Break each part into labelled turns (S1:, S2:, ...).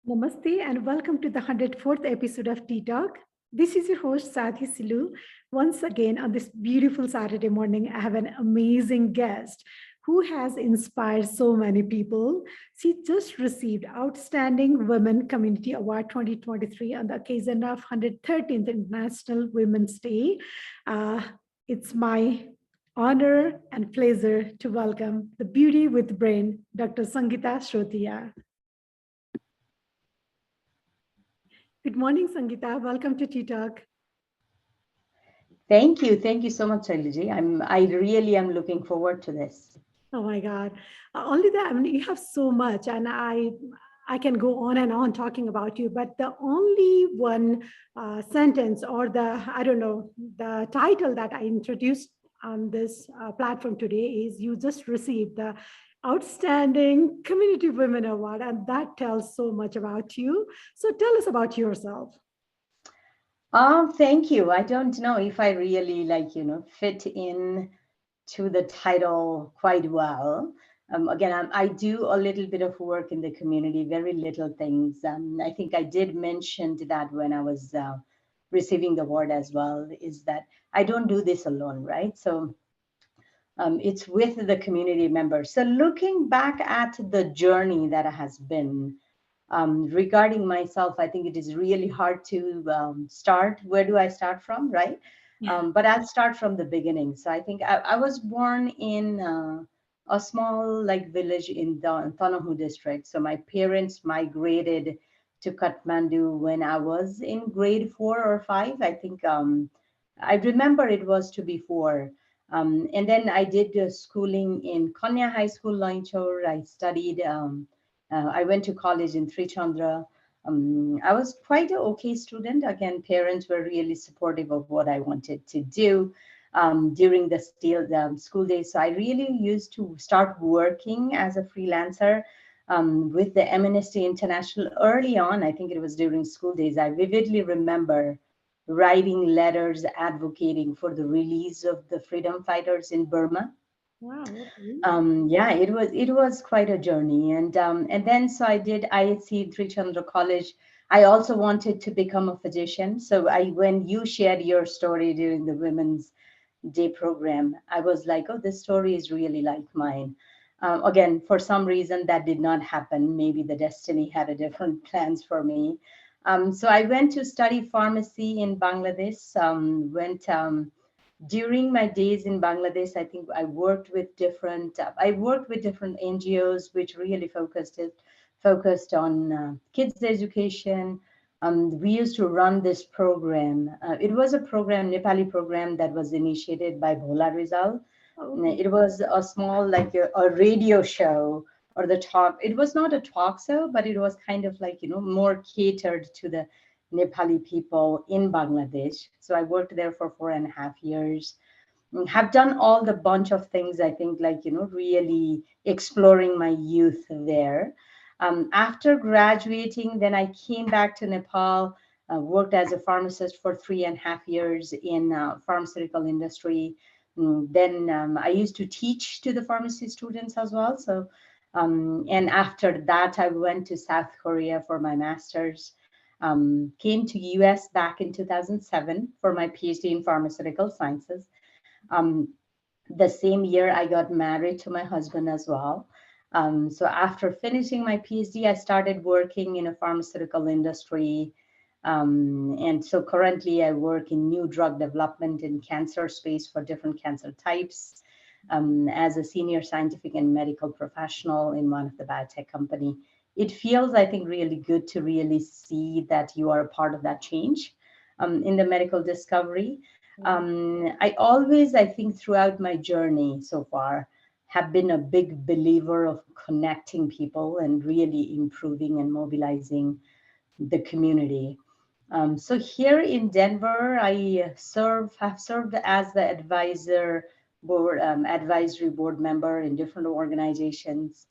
S1: Namaste and welcome to the 104th episode of TeaTalk. This is your host Silu. Once again, on this beautiful Saturday morning, I have an amazing guest who has inspired so many people. She just received Outstanding Women Community Award 2023 on the occasion of 113th International Women's Day. Uh, it's my honor and pleasure to welcome the beauty with brain, Dr. Sangeeta Shrotriya. Good morning, Sangeeta. Welcome to Tea Talk.
S2: Thank you. Thank you so much, Shailaji. I really am looking forward to this.
S1: Oh my God. Only that, I mean, you have so much, and I can go on and on talking about you, but the only one sentence or I don't know, the title that I introduced on this platform today is you just received the Outstanding Community Women Award, and that tells so much about you. So tell us about yourself.
S2: Thank you. I don't know if I really fit in to the title quite well. Again, I do a little bit of work in the community, very little things. I think I did mention that when I was receiving the award as well, is that I don't do this alone, right? So it's with the community members. So looking back at the journey that has been, regarding myself, I think it is really hard to start. Where do I start from, right?
S1: Yeah.
S2: But I'll start from the beginning. So I think I was born in a small village in the Tanahu district. So my parents migrated to Kathmandu when I was in grade 4 or 5. I think I remember it was to be 4. And then I did schooling in Konya High School, Lainchor. I studied. I went to college in Trichandra. I was quite an okay student. Again, parents were really supportive of what I wanted to do during the school days. So I really used to start working as a freelancer with the Amnesty International early on. I think it was during school days. I vividly remember writing letters advocating for the release of the freedom fighters in Burma.
S1: Wow. Okay.
S2: Yeah, it was quite a journey, and then so I did IHC Trichandra College. I also wanted to become a physician. So when you shared your story during the Women's Day program, I was like, oh, this story is really like mine. Again, for some reason that did not happen. Maybe the destiny had a different plans for me. So I went to study pharmacy in Bangladesh. Went during my days in Bangladesh, I think I worked with different NGOs which really focused on kids education. We used to run this program. It was a program, Nepali program that was initiated by Bhola Rizal.
S1: Okay.
S2: It was a small a radio show or the talk. It was not a talk show, but it was kind of more catered to the Nepali people in Bangladesh. So I worked there for 4.5 years. Have done all the bunch of things, I think, really exploring my youth there. After graduating, then I came back to Nepal, worked as a pharmacist for 3.5 years in pharmaceutical industry. Then I used to teach to the pharmacy students as well. So, and after that, I went to South Korea for my master's. Came to US back in 2007 for my PhD in pharmaceutical sciences. Um, the same year, I got married to my husband as well. So after finishing my PhD, I started working in a pharmaceutical industry. And so currently, I work in new drug development in cancer space for different cancer types as a senior scientific and medical professional in one of the biotech company. It feels, I think, really good to really see that you are a part of that change in the medical discovery. I always, I think, throughout my journey so far, have been a big believer of connecting people and really improving and mobilizing the community. So here in Denver, have served as the advisory board member in different organizations.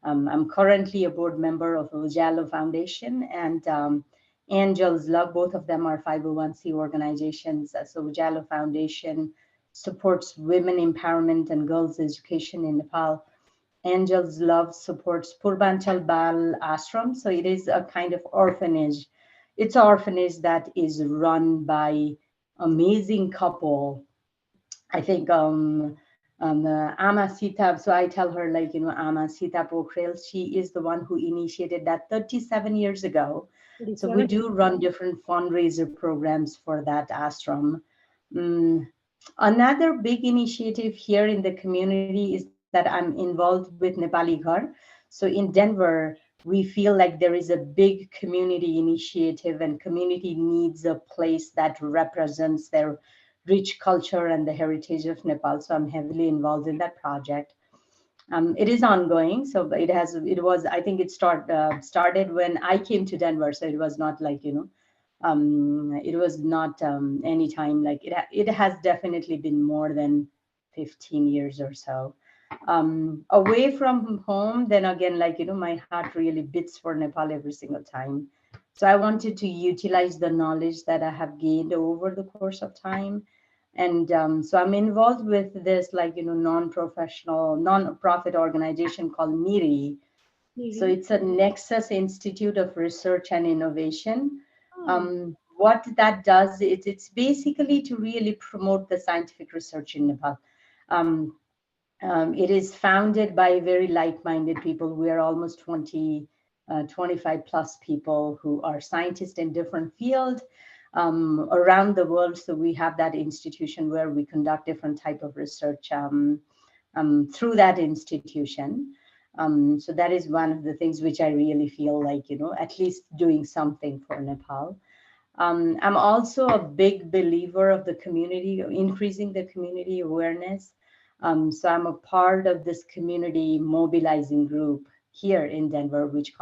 S2: I'm currently a board member of Ujalo Foundation and Angels Love. Both of them are 501c organizations. So Ujalo Foundation supports women empowerment and girls education in Nepal. Angels Love supports Purbanchal Bal Ashram. So it is a kind of orphanage. It's an orphanage that is run by amazing couple. I think Ama Sita. So I tell her like Ama Sita Pokhrel. She is the one who initiated that 37 years ago. So we
S1: 37.
S2: do run different fundraiser programs for that ashram. Mm, Another big initiative here in the community is that I'm involved with Nepali Ghar. So in Denver, we feel like there is a big community initiative, and community needs a place that represents their rich culture and the heritage of Nepal. So I'm heavily involved in that project. It is ongoing, so it was, I think it started when I came to Denver, so it was not like it was not any time like it has definitely been more than 15 years or so. Away from home, then again, like my heart really beats for Nepal every single time. So I wanted to utilize the knowledge that I have gained over the course of time. And so I'm involved with this like non-professional non-profit organization called MIRI. So
S1: Maybe.
S2: it's a Nexus Institute of Research and Innovation.
S1: Oh,
S2: What that does is it's basically to really promote the scientific research in Nepal. Um, it is founded by very like-minded people. We are almost 25 plus people who are scientists in different fields around the world. So we have that institution where we conduct different type of research through that institution. So that is one of the things which I really feel like, at least doing something for Nepal. I'm also a big believer of the community, increasing the community awareness. So I'm a part of this community mobilizing group here in Denver, which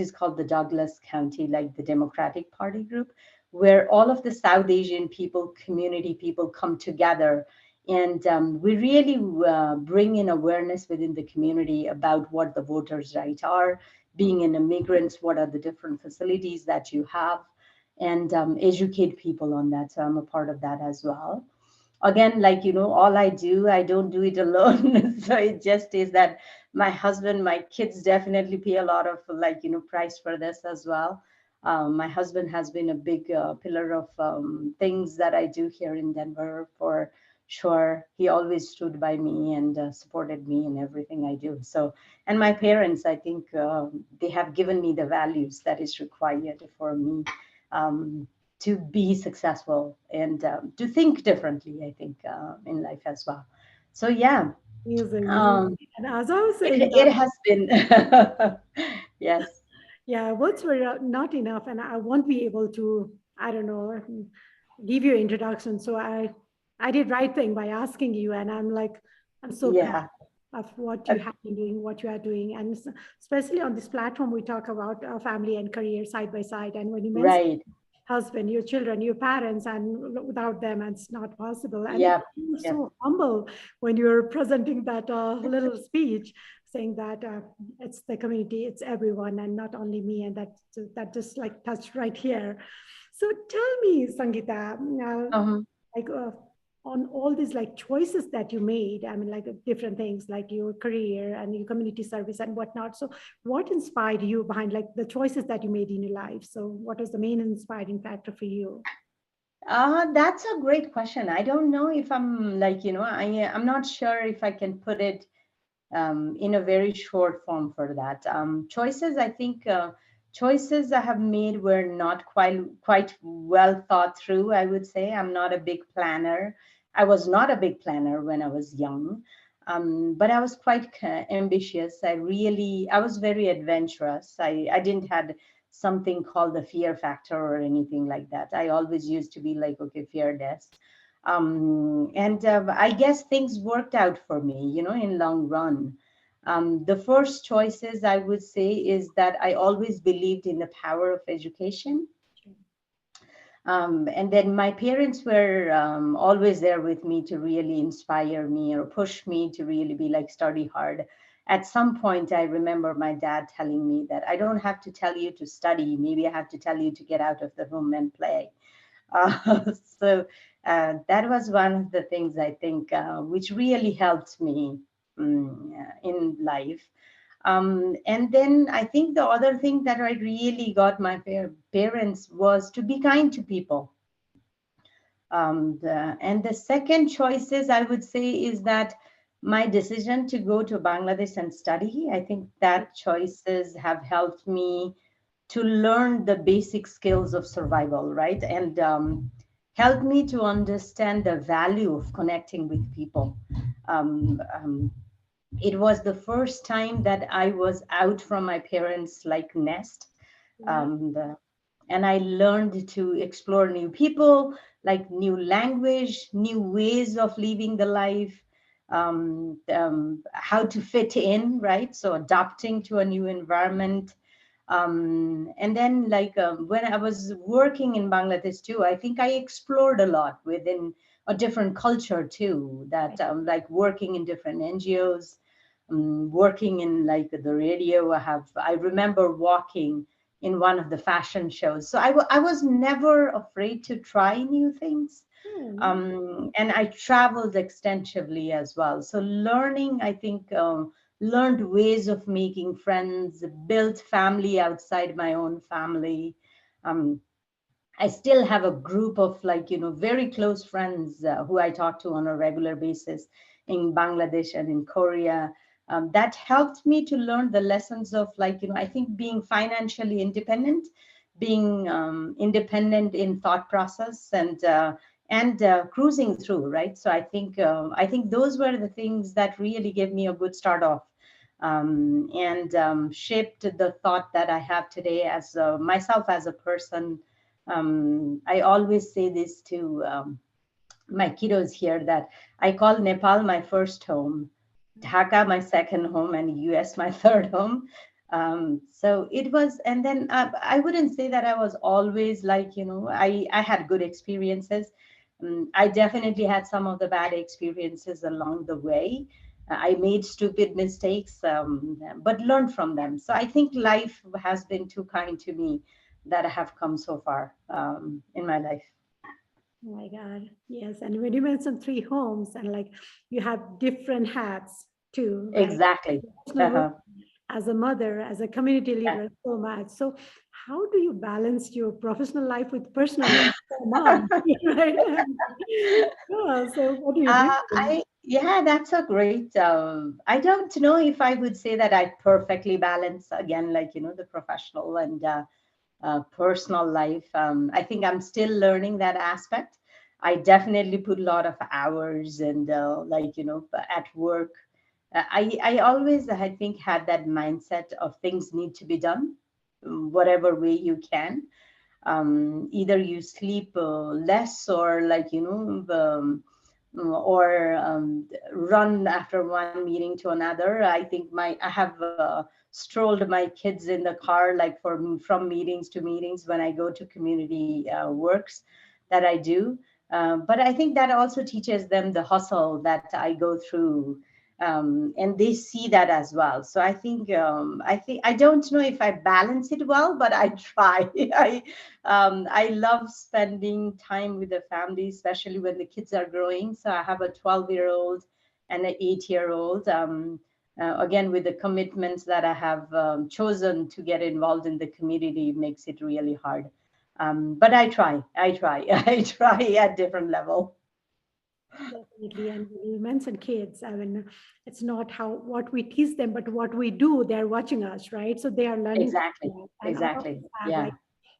S2: is called the Douglas County, like the Democratic Party group, where all of the South Asian people, community people come together. And we really bring in awareness within the community about what the voters' rights are, being an immigrant, what are the different facilities that you have, and educate people on that. So I'm a part of that as well. Again, like all I don't do it alone. So it just is that my husband, my kids definitely pay a lot of like price for this as well. My husband has been a big pillar of things that I do here in Denver for sure. He always stood by me and supported me in everything I do. So, and my parents, I think they have given me the values that is required for me um, to be successful and to think differently, I think, in life as well. So, yeah,
S1: amazing,
S2: um,
S1: amazing. And as I was saying that,
S2: it has been, yes,
S1: yeah, words were not enough, and I won't be able to, I don't know, give you introduction. So I did right thing by asking you, and I'm like, I'm so proud
S2: yeah,
S1: of what
S2: uh,
S1: you have been doing, what you are doing, and especially on this platform, we talk about family and career side by side. And when you mentioned
S2: right,
S1: husband, your children, your parents, and without them, it's not possible. And
S2: yep,
S1: you're
S2: yep,
S1: so humble when you're presenting that little speech, saying that it's the community, it's everyone, and not only me, and that just like touched right here. So tell me, Sangeeta,
S2: uh-huh.
S1: like on all these like choices that you made, I mean, like different things like your career and your community service and whatnot. So what inspired you behind like the choices that you made in your life? So what was the main inspiring factor for you?
S2: That's a great question. I don't know if I'm like, I'm not sure if I can put it in a very short form for that. Choices I have made were not quite well thought through. I would say I'm not a big planner. I was not a big planner when I was young, but I was quite ambitious. I was very adventurous. I didn't had something called the fear factor or anything like that. I always used to be like, okay, fearless, and I guess things worked out for me, in long run. The first choices I would say is that I always believed in the power of education. And then my parents were always there with me to really inspire me or push me to really be like study hard. At some point, I remember my dad telling me that I don't have to tell you to study. Maybe I have to tell you to get out of the room and play. So that was one of the things I think which really helped me. in life. And then I think the other thing that I really got my parents was to be kind to people. And the second choices I would say is that my decision to go to Bangladesh and study, I think that choices have helped me to learn the basic skills of survival, right? And helped me to understand the value of connecting with people. Um, um, it was the first time that I was out from my parents' like nest.
S1: Yeah.
S2: Um, the, and I learned to explore new people, like new language, new ways of living the life, how to fit in, right? So adapting to a new environment. And then, like when I was working in Bangladesh too, I think I explored a lot within a different culture too. That like working in different NGOs, working in like the radio. I remember walking in one of the fashion shows. So I was never afraid to try new things.
S1: Oh, nice.
S2: And I traveled extensively as well. So learning, I think, learned ways of making friends, built family outside my own family. Um, I still have a group of like, very close friends who I talk to on a regular basis in Bangladesh and in Korea. That helped me to learn the lessons of like, I think being financially independent, being independent in thought process and cruising through, right? So I think those were the things that really gave me a good start off and shaped the thought that I have today as myself as a person. I always say this to my kiddos here that I call Nepal my first home, Dhaka my second home, and US my third home. So it was, and then I wouldn't say that I was always like, I had good experiences. I definitely had some of the bad experiences along the way. I made stupid mistakes, but learned from them. So I think life has been too kind to me that I have come so far in my life.
S1: Oh my God. Yes. And when you mentioned three homes and like you have different hats too, right?
S2: Exactly.
S1: Personal work
S2: Uh-huh.
S1: as a mother, as a community
S2: Yeah.
S1: leader, so much. So how do you balance your professional life with personal life as a mom? Right? Yeah, so what do you do?
S2: Yeah, that's a great. I don't know if I would say that I perfectly balance again, like the professional and personal life. I think I'm still learning that aspect. I definitely put a lot of hours and like at work. I always I think had that mindset of things need to be done, whatever way you can. Either you sleep less or like or run after one meeting to another. I think I have strolled my kids in the car like from meetings to meetings when I go to community works that I do. But I think that also teaches them the hustle that I go through, and they see that as well. So I think I don't know if I balance it well, but I try. I love spending time with the family, especially when the kids are growing. So I have a 12-year-old and an 8-year-old. Again, with the commitments that I have chosen to get involved in the community, makes it really hard. But I try, I try at different level.
S1: Definitely. And when you mentioned kids, I mean, it's not how what we teach them, but what we do, they're watching us, right? So they are learning from
S2: Exactly,
S1: that. And all of
S2: exactly.
S1: us have
S2: Yeah,
S1: like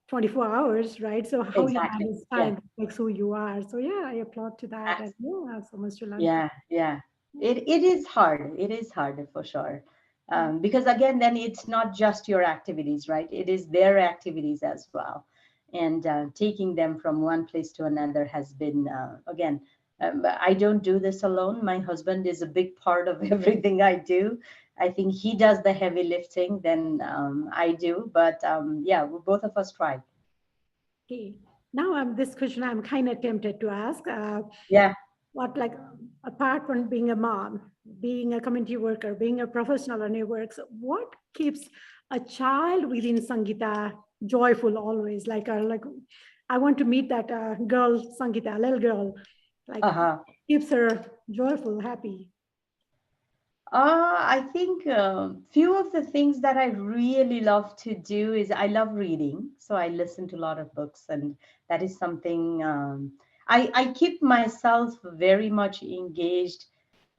S1: 24 hours, right? So how you
S2: exactly.
S1: manage
S2: Yeah.
S1: time reflects who you are. So yeah, I applaud to that. And yeah, I have so much to learn from.
S2: Yeah, yeah.
S1: Yeah.
S2: It is hard. It is hard for sure.
S1: Yeah.
S2: Because again, then it's not just your activities, right? It is their activities as well. And taking them from one place to another has been, again, I don't do this alone. My husband is a big part of everything I do. I think he does the heavy lifting, then I do. But yeah, both of us try.
S1: Okay. Now this question I'm kind of tempted to ask.
S2: Yeah.
S1: What like apart from being a mom, being a community worker, being a professional on your works, what keeps a child within Sangeeta joyful always? Like I want to meet that girl Sangeeta, little girl, like
S2: Uh-huh.
S1: keeps her joyful, happy.
S2: I think few of the things that I really love to do is I love reading. So I listen to a lot of books, and that is something I keep myself very much engaged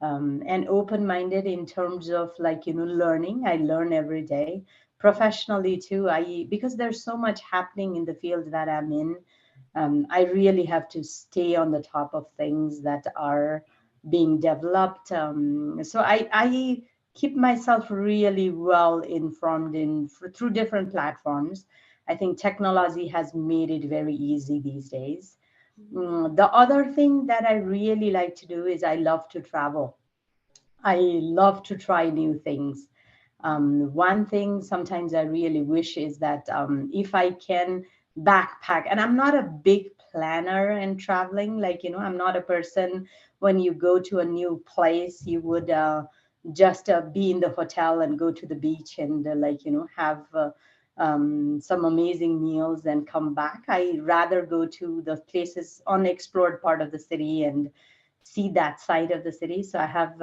S2: and open-minded in terms of like, learning. I learn every day. Professionally too, because there's so much happening in the field that I'm in. I really have to stay on the top of things that are being developed. So I keep myself really well informed through different platforms. I think technology has made it very easy these days. The other thing that I really like to do is I love to travel. I love to try new things. One thing sometimes I really wish is that if I can backpack, and I'm not a big planner in traveling, like, I'm not a person when you go to a new place, you would just be in the hotel and go to the beach and, like, have some amazing meals and come back. I rather go to the places, unexplored part of the city, and see that side of the city. So I have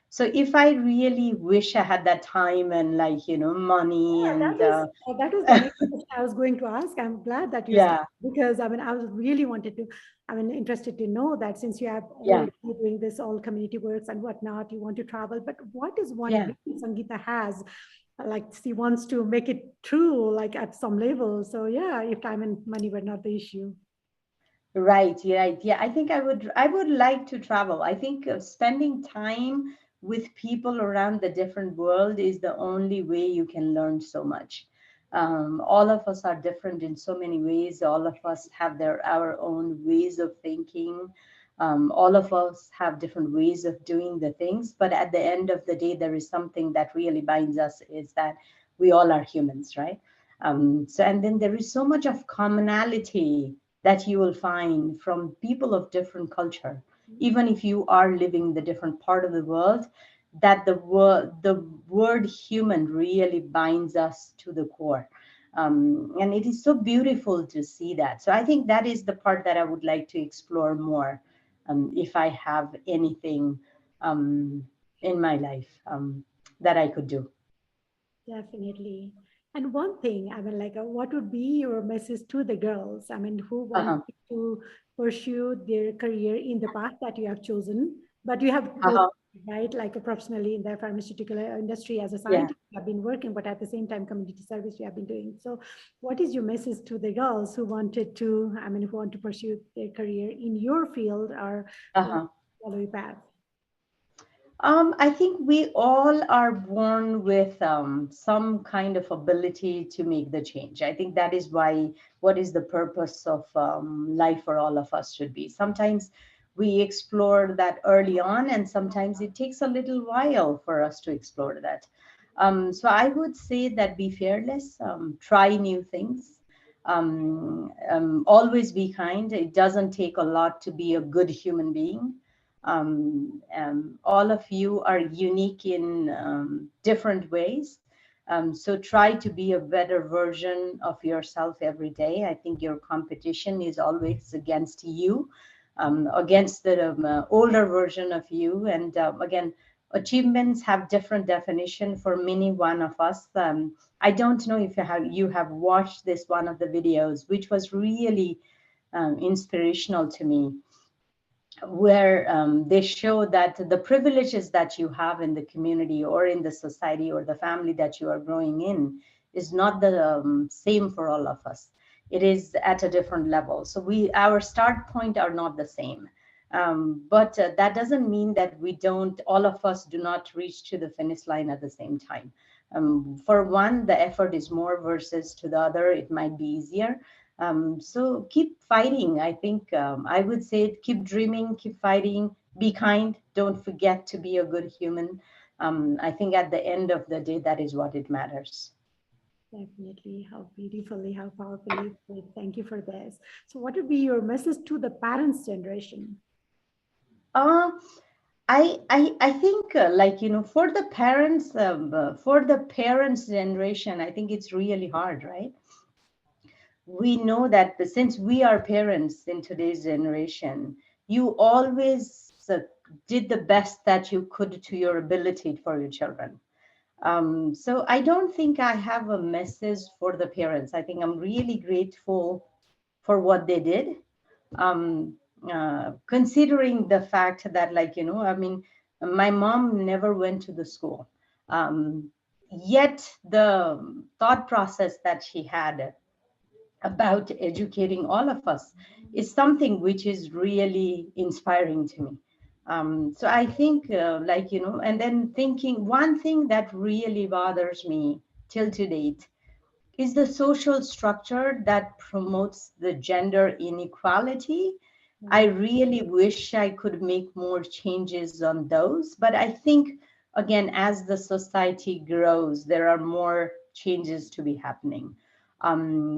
S2: so if I really wish I had that time and, like, money
S1: Yeah,
S2: and
S1: that was the next question I was going to ask. I'm glad that you started
S2: yeah,
S1: because I mean I was really wanted to, I mean interested to know that since you have
S2: yeah,
S1: already doing this all community works and whatnot, you want to travel. But what is one
S2: yeah.
S1: dream Sangeeta has, like she wants to make it true, like at some level. So yeah, if time and money were not the issue.
S2: Right, yeah, right. Yeah, I would like to travel. I think spending time with people around the different world is the only way you can learn so much. All of us are different in so many ways. All of us have our own ways of thinking. All of us have different ways of doing the things. But at the end of the day, there is something that really binds us is that we all are humans, right? So, and then there is so much of commonality that you will find from people of different culture, even if you are living the different part of the world, that the word human really binds us to the core. And it is so beautiful to see that. So I think that is the part that I would like to explore more, if I have anything um, in my life that I could do.
S1: Definitely. And one thing, I mean, like, what would be your message to the girls? I mean, who want
S2: Uh-huh.
S1: to pursue their career in the path that you have chosen, but you have both,
S2: Uh-huh.
S1: right? Like, professionally in the pharmaceutical industry as a
S2: Yeah.
S1: scientist, you have been working, but at the same time, community service you have been doing. So, what is your message to the girls who wanted to, I mean, who want to pursue their career in your field or who
S2: Uh-huh.
S1: follow your path?
S2: I think we all are born with some kind of ability to make the change. I think that is why what is the purpose of life for all of us should be. Sometimes we explore that early on, and sometimes it takes a little while for us to explore that. So I would say that be fearless, try new things, always be kind. It doesn't take a lot to be a good human being. All of you are unique in different ways. So try to be a better version of yourself every day. I think your competition is always against you, against the older version of you. And again, achievements have different definition for many one of us. I don't know if you have watched this one of the videos, which was really inspirational to me, where they show that the privileges that you have in the community or in the society or the family that you are growing in is not the same for all of us. It is at a different level. So our start point are not the same. But that doesn't mean that all of us do not reach to the finish line at the same time. For one, the effort is more versus to the other, it might be easier. So keep fighting. I think I would say keep dreaming, keep fighting, be kind. Don't forget to be a good human. I think at the end of the day, that is what it matters.
S1: Definitely. How beautifully, how powerfully put. Thank you for this. So, what would be your message to the parents' generation?
S2: Uh, I think like, for the parents generation, I think it's really hard, right? We know that since we are parents in today's generation, you always did the best that you could to your ability for your children. So I don't think I have a message for the parents. I think I'm really grateful for what they did. Um, Considering the fact that, like, I mean, my mom never went to the school. Um, Yet the thought process that she had about educating all of us is something which is really inspiring to me. So I think, and then thinking one thing that really bothers me till to date is the social structure that promotes the gender inequality. I
S1: Mm.
S2: really wish I could make more changes on those, but I think, again, as the society grows, there are more changes to be happening.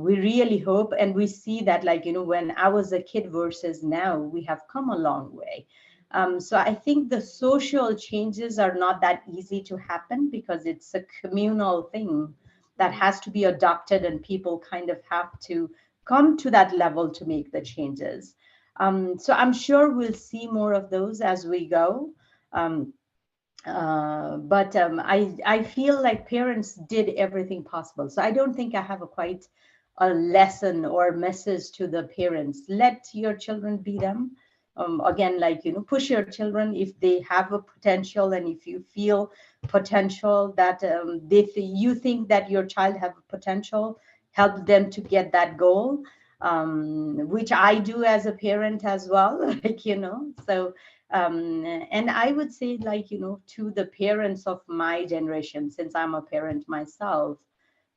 S2: We really hope, and we see that, like, when I was a kid versus now, we have come a long way. So I think the social changes are not that easy to happen because it's a communal thing that
S1: Mm.
S2: has to be adopted, and people kind of have to come to that level to make the changes. So I'm sure we'll see more of those as we go. Um, but I feel like parents did everything possible. So I don't think I have a quite a lesson or message to the parents. Let your children be them. Again, like, push your children if they have a potential, and if you feel potential that you think that your child have a potential, help them to get that goal, which I do as a parent as well. So and I would say, like, to the parents of my generation, since I'm a parent myself,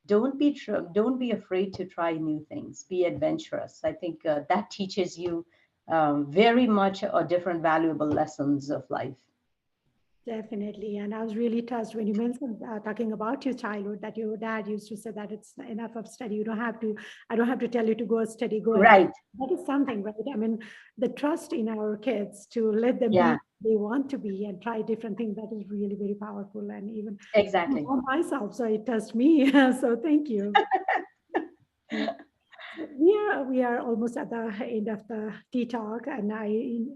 S2: don't be afraid to try new things. Be adventurous. I think that teaches you very much a different valuable lessons of life.
S1: Definitely. And I was really touched when you mentioned talking about your childhood, that your dad used to say that it's enough of study. You don't have to, I don't have to tell you to go study, go and
S2: Right.
S1: that is something, right? I mean, the trust in our kids to let them be
S2: Yeah,
S1: who they want to be and try different things, that is really very powerful. And even
S2: exactly.
S1: for myself, so it touched me. So thank you. We are almost at the end of the tea talk, and I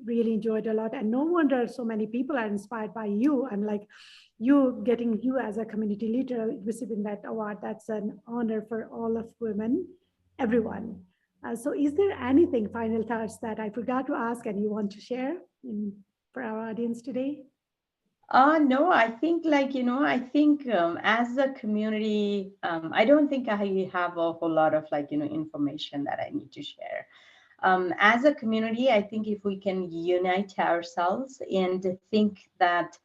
S1: really enjoyed a lot. And no wonder so many people are inspired by you. And like you getting you as a community leader receiving that award, that's an honor for all of women, everyone. So, is there anything final thoughts that I forgot to ask and you want to share for our audience today?
S2: No, I think, like, I think as a community, I don't think I have a whole lot of, like, information that I need to share. As a community, I think if we can unite ourselves and think that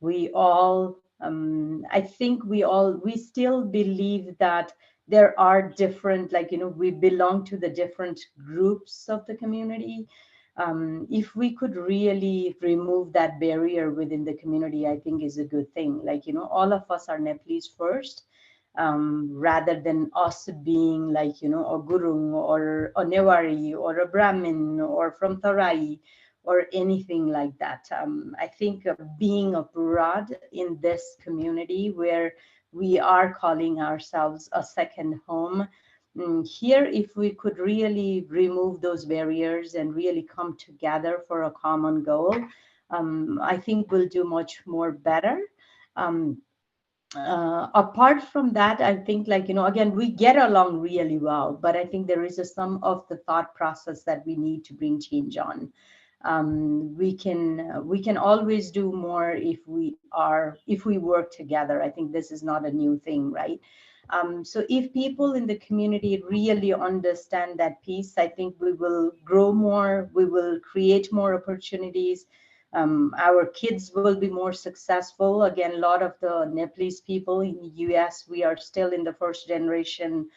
S2: we all, I think we still believe that there are different, like, we belong to the different groups of the community. If we could really remove that barrier within the community, I think is a good thing. Like, all of us are Nepalese first, rather than us being, like, a Gurung or a Newari or a Brahmin or from Tarai or anything like that. I think being abroad in this community where we are calling ourselves a second home, here, if we could really remove those barriers and really come together for a common goal, I think we'll do much more better. Um, Apart from that, I think, like, again, we get along really well, but I think there is some of the thought process that we need to bring change on. We can always do more if we work together. I think this is not a new thing, right? So if people in the community really understand that piece, I think we will grow more, we will create more opportunities. Our kids will be more successful. Again, a lot of the Nepalese people in the US, we are still in the first generation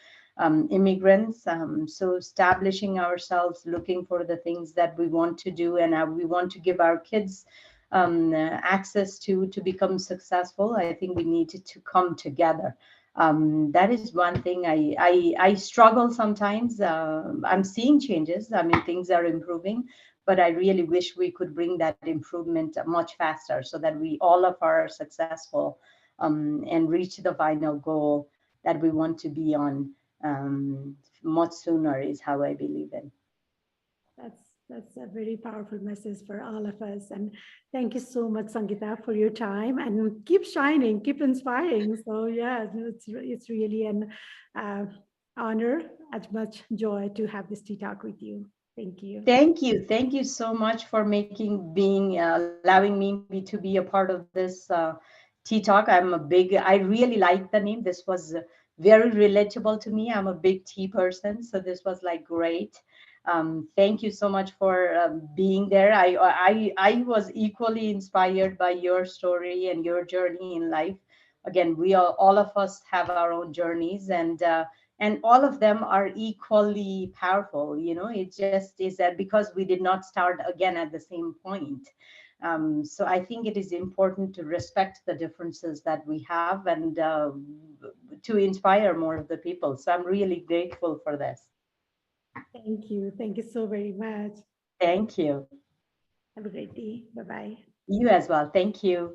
S2: immigrants. So establishing ourselves, looking for the things that we want to do, and we want to give our kids access to become successful. I think we need to come together. That is one thing I struggle sometimes. I'm seeing changes. I mean, things are improving, but I really wish we could bring that improvement much faster so that we all of are successful, and reach the final goal that we want to be on much sooner is how I believe in.
S1: That's That's a very powerful message for all of us. And thank you so much, Sangeeta, for your time and keep shining, keep inspiring. So, yeah, it's really an uh, honor, as much joy to have this tea talk with you. Thank you.
S2: Thank you. Thank you so much for allowing me to be a part of this tea talk. I really like the name. This was very relatable to me. I'm a big tea person, so this was like great. Thank you so much for being there. I was equally inspired by your story and your journey in life. Again, all of us have our own journeys, and all of them are equally powerful. It just is that because we did not start again at the same point. So I think it is important to respect the differences that we have, and to inspire more of the people. So I'm really grateful for this.
S1: Thank you. Thank you so very much.
S2: Thank you.
S1: Have a great day. Bye bye.
S2: You as well. Thank you.